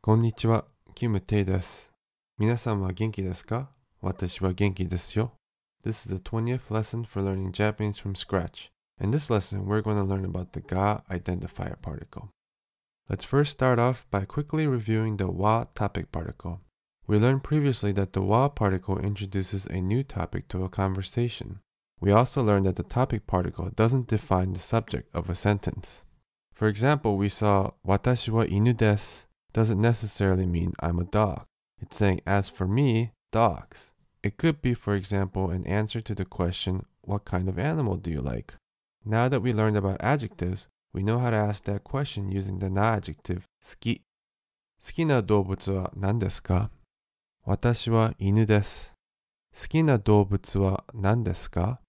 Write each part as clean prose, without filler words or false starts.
こんにちは、キムテイです。皆さんは元気ですか？私は元気ですよ。This is the 20th lesson for learning Japanese from scratch. In this lesson, we're going to learn about the ga identifier particle. Let's first start off by quickly reviewing the wa topic particle. We learned previously that the wa particle introduces a new topic to a conversation. We also learned that the topic particle doesn't define the subject of a sentence. For example, we saw 私は犬です doesn't necessarily mean I'm a dog. It's saying, as for me, dogs. It could be, for example, an answer to the question, what kind of animal do you like? Now that we learned about adjectives, we know how to ask that question using the na-adjective 好き。好きな動物は何ですか？私は犬です。好きな動物は何ですか？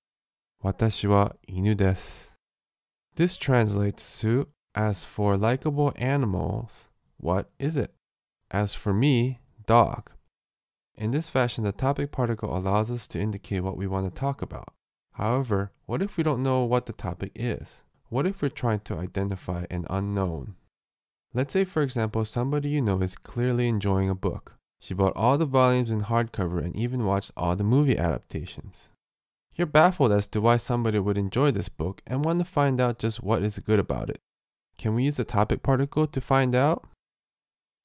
私は犬です。This translates to, as for likable animals, what is it? As for me, dog. In this fashion, the topic particle allows us to indicate what we want to talk about. However, what if we don't know what the topic is? What if we're trying to identify an unknown? Let's say, for example, somebody you know is clearly enjoying a book. She bought all the volumes in hardcover and even watched all the movie adaptations. You're baffled as to why somebody would enjoy this book and want to find out just what is good about it. Can we use the topic particle to find out?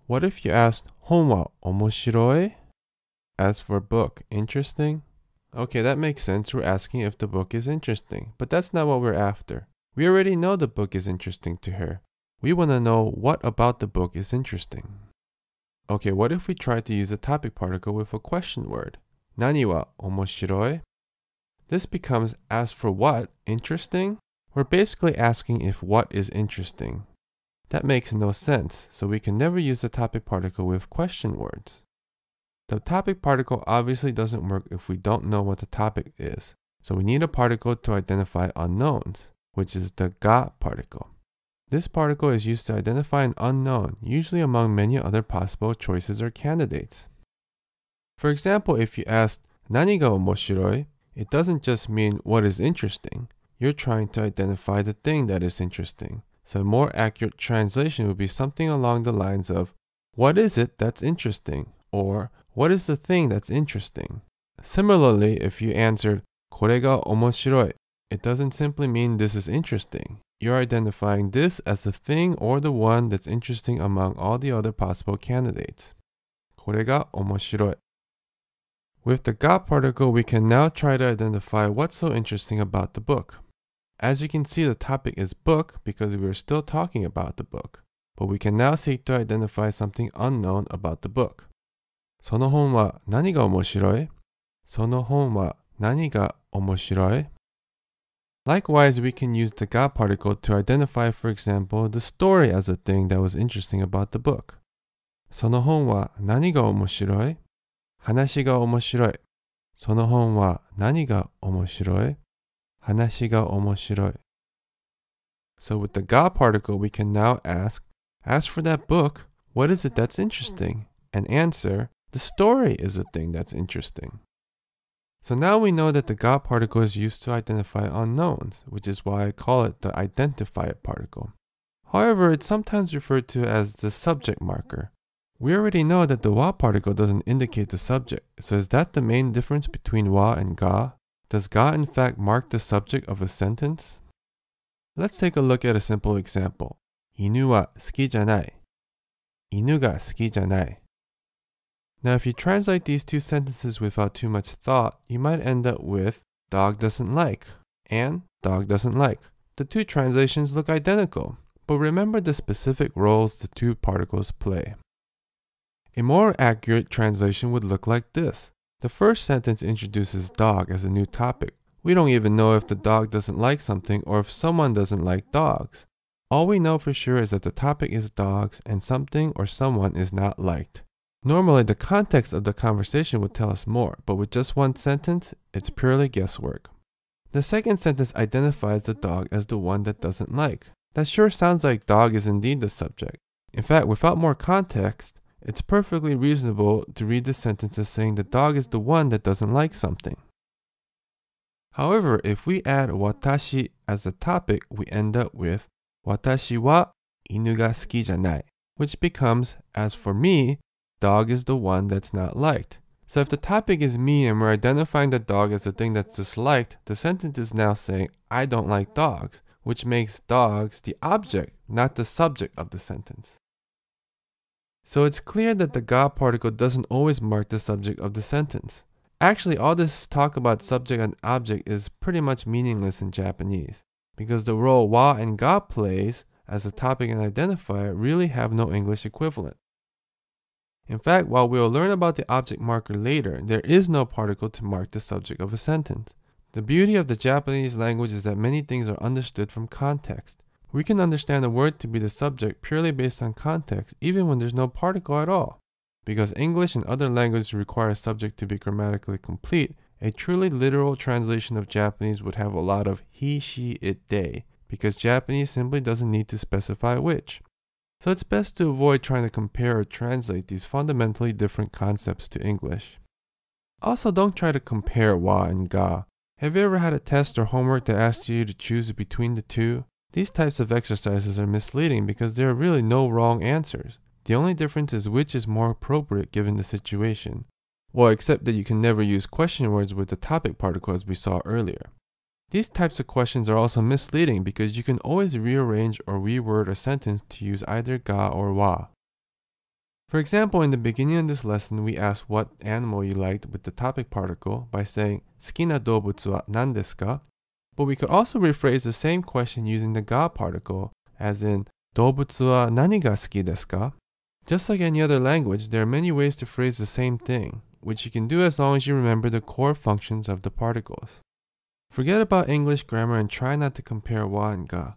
What if you asked, 本は面白い? As for book, interesting? Okay, that makes sense. We're asking if the book is interesting, but that's not what we're after. We already know the book is interesting to her. We want to know what about the book is interesting. Okay, what if we try to use a topic particle with a question word? 何は面白い? This becomes, as for what, interesting? We're basically asking if what is interesting. That makes no sense, so we can never use the topic particle with question words. The topic particle obviously doesn't work if we don't know what the topic is, so we need a particle to identify unknowns, which is the ga particle. This particle is used to identify an unknown, usually among many other possible choices or candidates. For example, if you asked 何が面白い? It doesn't just mean what is interesting. You're trying to identify the thing that is interesting. So a more accurate translation would be something along the lines of, what is it that's interesting? Or, what is the thing that's interesting? Similarly, if you answered これが面白い, it doesn't simply mean this is interesting. You're identifying this as the thing or the one that's interesting among all the other possible candidates. これが面白い. With the ga particle, we can now try to identify what's so interesting about the book. As you can see, the topic is book because we are still talking about the book. But we can now seek to identify something unknown about the book. その本は何が面白い? その本は何が面白い? Likewise, we can use the ga particle to identify, for example, the story as a thing that was interesting about the book. その本は何が面白い? 話が面白い。その本は何が面白い? 話が面白い。So with the ga particle, we can now ask, as for that book, what is it that's interesting? And answer, the story is the thing that's interesting. So now we know that the ga particle is used to identify unknowns, which is why I call it the identifier particle. However, it's sometimes referred to as the subject marker. We already know that the wa particle doesn't indicate the subject, so is that the main difference between wa and ga? Does ga in fact mark the subject of a sentence? Let's take a look at a simple example. 犬は好きじゃない。犬が好きじゃない。Now, if you translate these two sentences without too much thought, you might end up with dog doesn't like and dog doesn't like. The two translations look identical, but remember the specific roles the two particles play. A more accurate translation would look like this. The first sentence introduces dog as a new topic. We don't even know if the dog doesn't like something or if someone doesn't like dogs. All we know for sure is that the topic is dogs and something or someone is not liked. Normally, the context of the conversation would tell us more, but with just one sentence, it's purely guesswork. The second sentence identifies the dog as the one that doesn't like. That sure sounds like dog is indeed the subject. In fact, without more context, it's perfectly reasonable to read the sentence as saying the dog is the one that doesn't like something. However, if we add watashi as a topic, we end up with 私は犬が好きじゃない, which becomes, as for me, dog is the one that's not liked. So if the topic is me and we're identifying the dog as the thing that's disliked, the sentence is now saying, I don't like dogs, which makes dogs the object, not the subject of the sentence. So it's clear that the ga particle doesn't always mark the subject of the sentence. Actually, all this talk about subject and object is pretty much meaningless in Japanese, because the role wa and ga plays as a topic and identifier really have no English equivalent. In fact, while we'll learn about the object marker later, there is no particle to mark the subject of a sentence. The beauty of the Japanese language is that many things are understood from context. We can understand a word to be the subject purely based on context, even when there's no particle at all. Because English and other languages require a subject to be grammatically complete, a truly literal translation of Japanese would have a lot of he, she, it, they, because Japanese simply doesn't need to specify which. So it's best to avoid trying to compare or translate these fundamentally different concepts to English. Also, don't try to compare wa and ga. Have you ever had a test or homework that asked you to choose between the two? These types of exercises are misleading because there are really no wrong answers. The only difference is which is more appropriate given the situation. Well, except that you can never use question words with the topic particle as we saw earlier. These types of questions are also misleading because you can always rearrange or reword a sentence to use either ga or wa. For example, in the beginning of this lesson, we asked what animal you liked with the topic particle by saying, 好きな動物は何ですか? But we could also rephrase the same question using the ga particle, as in, 動物は何が好きですか? Just like any other language, there are many ways to phrase the same thing, which you can do as long as you remember the core functions of the particles. Forget about English grammar and try not to compare wa and ga.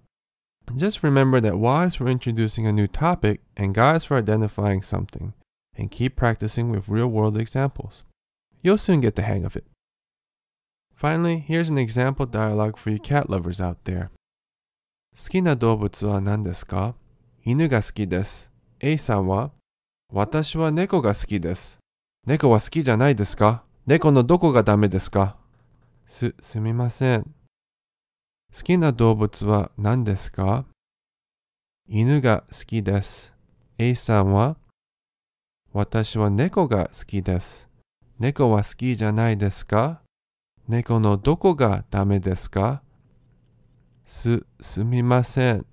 Just remember that wa is for introducing a new topic and ga is for identifying something, and keep practicing with real-world examples. You'll soon get the hang of it. Finally, here's an example dialogue for you cat lovers out there. 好きな動物は何ですか? 犬が好きです。A さんは? 私は猫が好きです。猫は好きじゃないですか? 猫のどこがダメですか? すみません。好きな動物は何ですか? 犬が好きです。A さんは? 私は猫が好きです。猫は好きじゃないですか? 猫のどこがダメですか? すみません。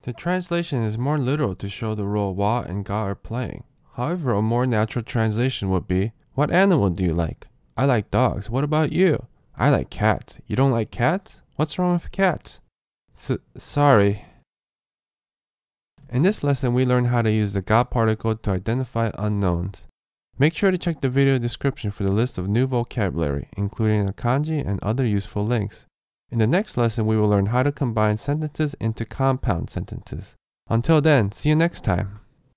The translation is more literal to show the role wa and ga are playing. However, a more natural translation would be, what animal do you like? I like dogs. What about you? I like cats. You don't like cats? What's wrong with cats? Sorry. In this lesson, we learned how to use the ga particle to identify unknowns. Make sure to check the video description for the list of new vocabulary, including the kanji and other useful links. In the next lesson, we will learn how to combine sentences into compound sentences. Until then, see you next time.